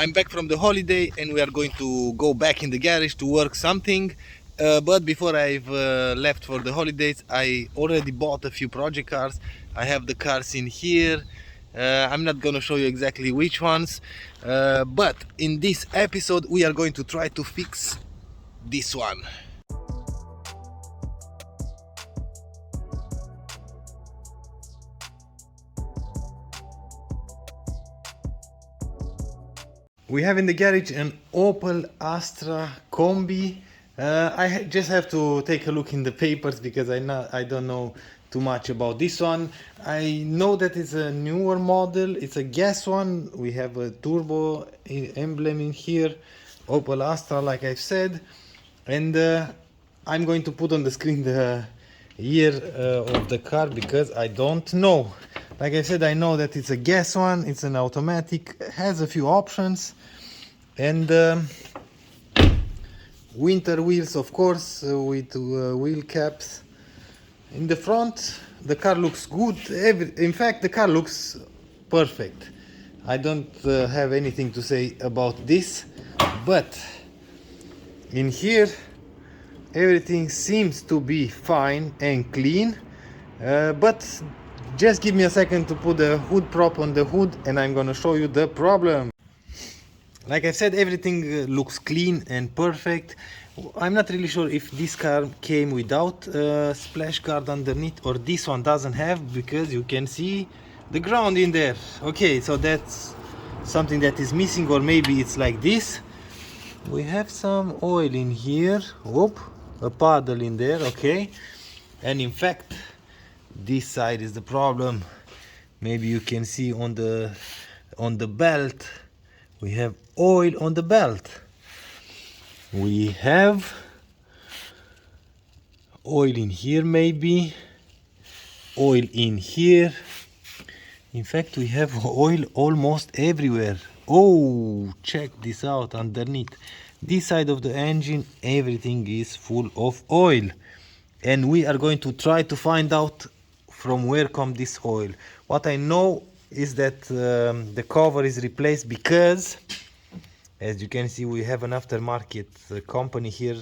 I'm back from the holiday and we are going to go back in the garage to work something. But before I've left for the holidays, I already bought a few project cars. I have the cars in here. I'm not gonna show you exactly which ones, but in this episode we are going to try to fix this one. We have in the garage an Opel Astra Combi. I just have to take a look in the papers because I don't know too much about this one. I know that it's a newer model. It's a gas one. We have a turbo emblem in here. Opel Astra, like I've said. And I'm going to put on the screen the year of the car because I don't know. Like I said, I know that it's a gas one, it's an automatic, has a few options, and winter wheels, of course, with wheel caps. In the front, the car looks good. In fact, the car looks perfect. I don't have anything to say about this, but in here, everything seems to be fine and clean, but just give me a second to put the hood prop on the hood and I'm gonna show you the problem. Like I said, everything looks clean and perfect. I'm not really sure if this car came without a splash guard underneath or this one doesn't have, because you can see the ground in there. Okay, so that's something that is missing, or maybe it's like this. We have some oil in here. Whoop, a puddle in there. Okay, and in fact this side is the problem. Maybe you can see on the belt we have oil on the belt. We have oil in here, maybe oil in here. In fact, we have oil almost everywhere. Oh, check this out underneath. This side of the engine, everything is full of oil. And we are going to try to find out from where comes this oil. What I know is that the cover is replaced because, as you can see, we have an aftermarket company here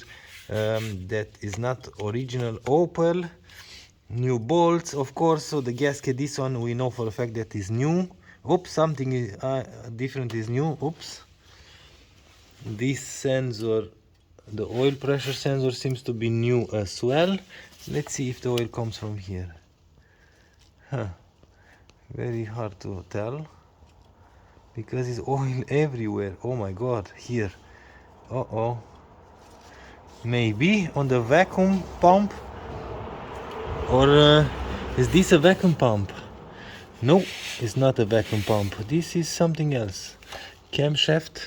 that is not original Opel. New bolts, of course. So the gasket, this one we know for a fact that is new. Oops, something is, different is new. Oops. This sensor, the oil pressure sensor, seems to be new as well. Let's see if the oil comes from here. Very hard to tell because it's oil everywhere. Oh my god, here. Maybe on the vacuum pump, or is this a vacuum pump? No, it's not a vacuum pump. This is something else. Camshaft.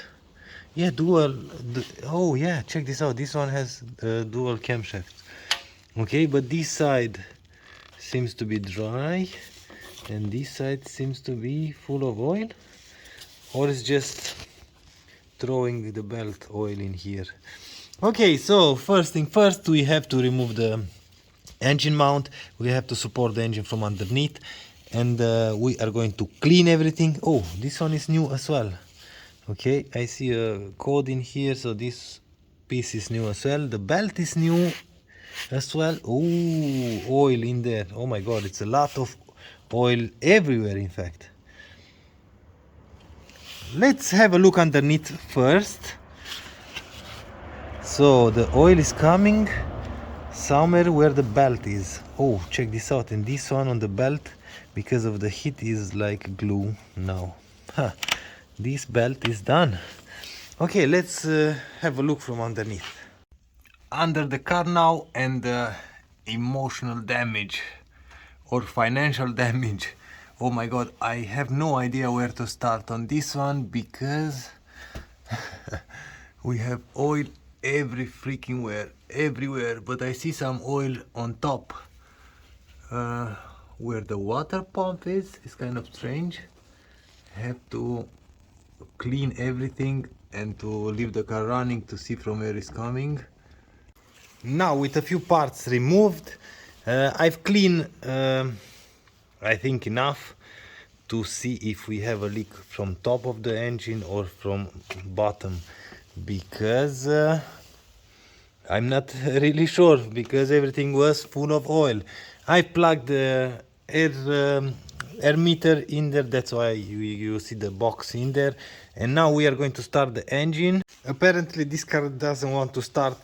Yeah, dual. Oh yeah, check this out. This one has dual camshaft. Okay, but this side seems to be dry and this side seems to be full of oil, or it's just throwing the belt oil in here. Okay, so first thing first, we have to remove the engine mount. We have to support the engine from underneath, and we are going to clean everything. Oh, this one is new as well. Okay, I see a code in here, so this piece is new as well. The belt is new as well. Oh, oil in there. Oh my god, it's a lot of oil everywhere, in fact. Let's have a look underneath first. So the oil is coming somewhere where the belt is. Oh, check this out. And this one on the belt, because of the heat, is like glue now. This belt is done. Okay, let's have a look from underneath. Under the car now, and emotional damage or financial damage. Oh my god, I have no idea where to start on this one because we have oil every freaking where, everywhere, but I see some oil on top where the water pump is. It's kind of strange. I have to clean everything and to leave the car running to see from where it's coming. Now, with a few parts removed, I've cleaned I think enough to see if we have a leak from top of the engine or from bottom, because I'm not really sure, because everything was full of oil. I plugged the air meter in there, that's why you see the box in there. And now we are going to start the engine. Apparently this car doesn't want to start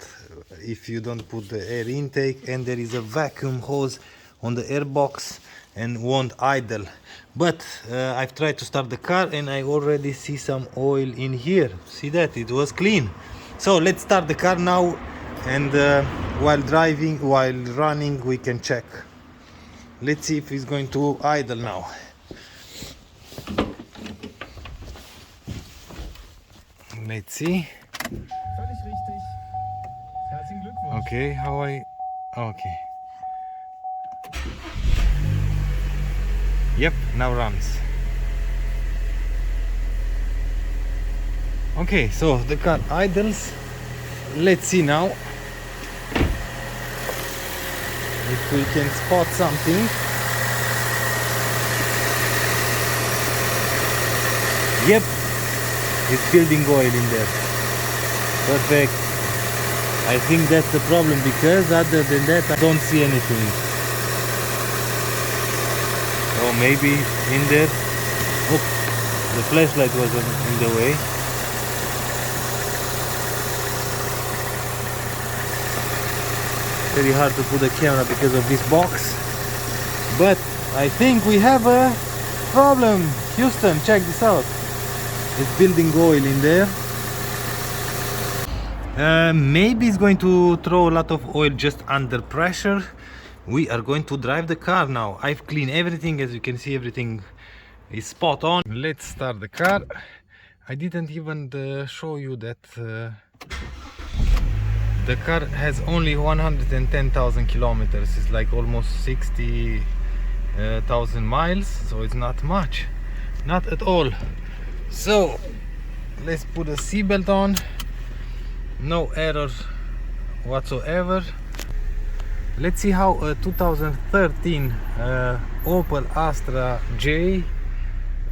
if you don't put the air intake, and there is a vacuum hose on the air box and won't idle. But I've tried to start the car and I already see some oil in here. See that? It was clean. So let's start the car now, and while running, we can check. Let's see if it's going to idle now. Let's see. Völlig richtig. Herzlichen Glückwunsch. Okay, okay. Yep, now runs. Okay, so the car idles. Let's see now if we can spot something. Yep, it's building oil in there. Perfect. I think that's the problem, because other than that I don't see anything. Or maybe in there. Oh, the flashlight was in the way. Very hard to put the camera because of this box, but I think we have a problem. Houston, check this out. It's building oil in there. Maybe it's going to throw a lot of oil just under pressure. We are going to drive the car now. I've cleaned everything, as you can see, everything is spot on. Let's start the car. I didn't even show you that the car has only 110,000 kilometers. It's like almost 60,000 miles, so it's not much, not at all. So let's put a seatbelt on. No error whatsoever. Let's see how a 2013 Opel Astra J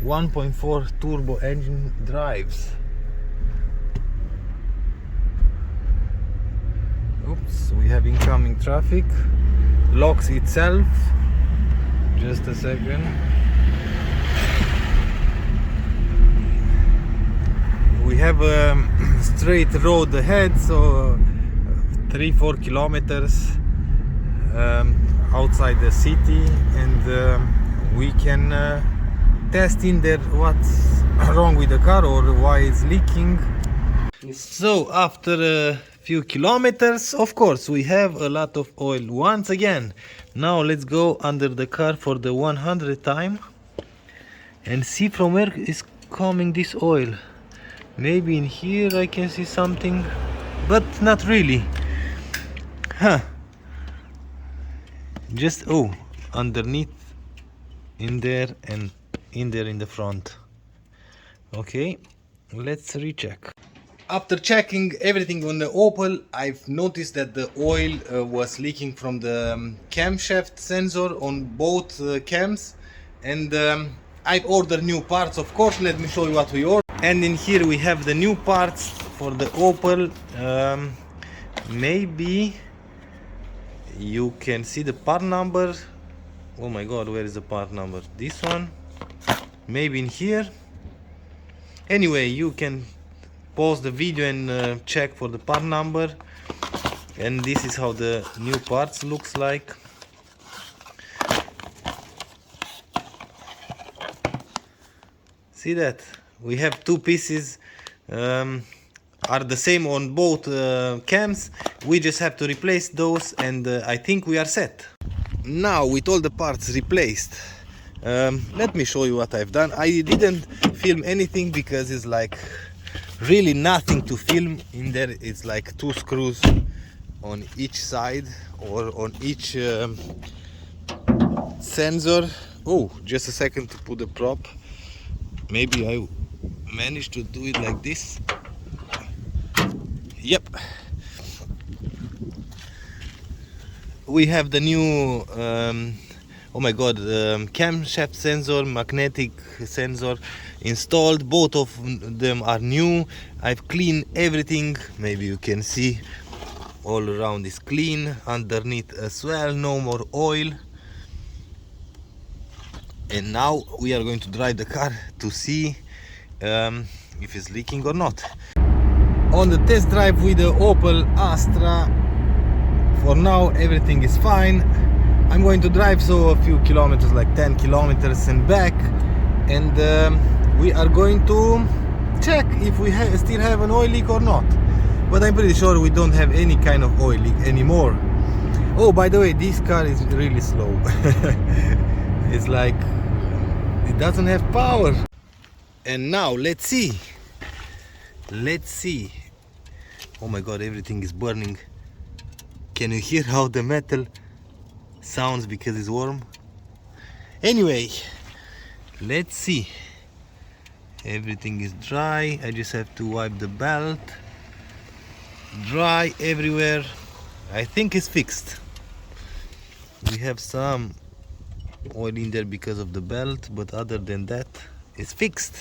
1.4 turbo engine drives. Oops, we have incoming traffic. Locks itself. Just a second. We have a straight road ahead, so 3-4 kilometers outside the city, and we can test in there what's wrong with the car or why it's leaking. So after a few kilometers, of course, we have a lot of oil once again. Now let's go under the car for the 100th time and see from where is coming this oil. Maybe in here I can see something, but not really. Huh. Just, oh, underneath, in there, and in there in the front. Okay, let's recheck. After checking everything on the Opel, I've noticed that the oil was leaking from the camshaft sensor on both cams, and I've ordered new parts, of course. Let me show you what we ordered. And in here we have the new parts for the Opel. Maybe you can see the part number. Oh my god, where is the part number? This one? Maybe in here. Anyway, you can pause the video and check for the part number. And this is how the new parts looks like. See that? We have two pieces, are the same on both cams. We just have to replace those, and I think we are set. Now with all the parts replaced, let me show you what I've done. I didn't film anything because it's like really nothing to film in there. It's like 2 screws on each side or on each sensor. Oh, just a second to put the prop. Maybe I managed to do it like this. Yep. We have the new Oh my god, camshaft sensor, magnetic sensor installed. Both of them are new. I've cleaned everything. Maybe you can see all around is clean, underneath as well, no more oil. And now we are going to drive the car to see if it's leaking or not. On the test drive with the Opel Astra, for now everything is fine. I'm going to drive so a few kilometers, like 10 kilometers and back, and we are going to check if we still have an oil leak or not. But I'm pretty sure we don't have any kind of oil leak anymore. Oh, by the way, this car is really slow. It's like it doesn't have power. And now let's see. Oh my god, everything is burning. Can you hear how the metal sounds because it's warm? Anyway, let's see. Everything is dry. I just have to wipe the belt. Dry everywhere. I think it's fixed. We have some oil in there because of the belt, but other than that, it's fixed.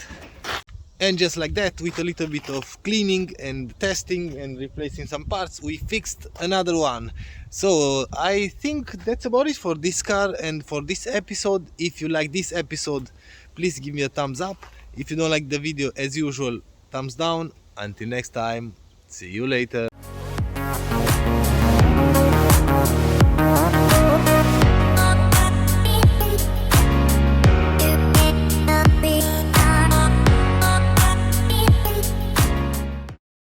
And just like that, with a little bit of cleaning and testing and replacing some parts, we fixed another one. So I think that's about it for this car and for this episode. If you like this episode, please give me a thumbs up. If you don't like the video, as usual, thumbs down. Until next time, see you later.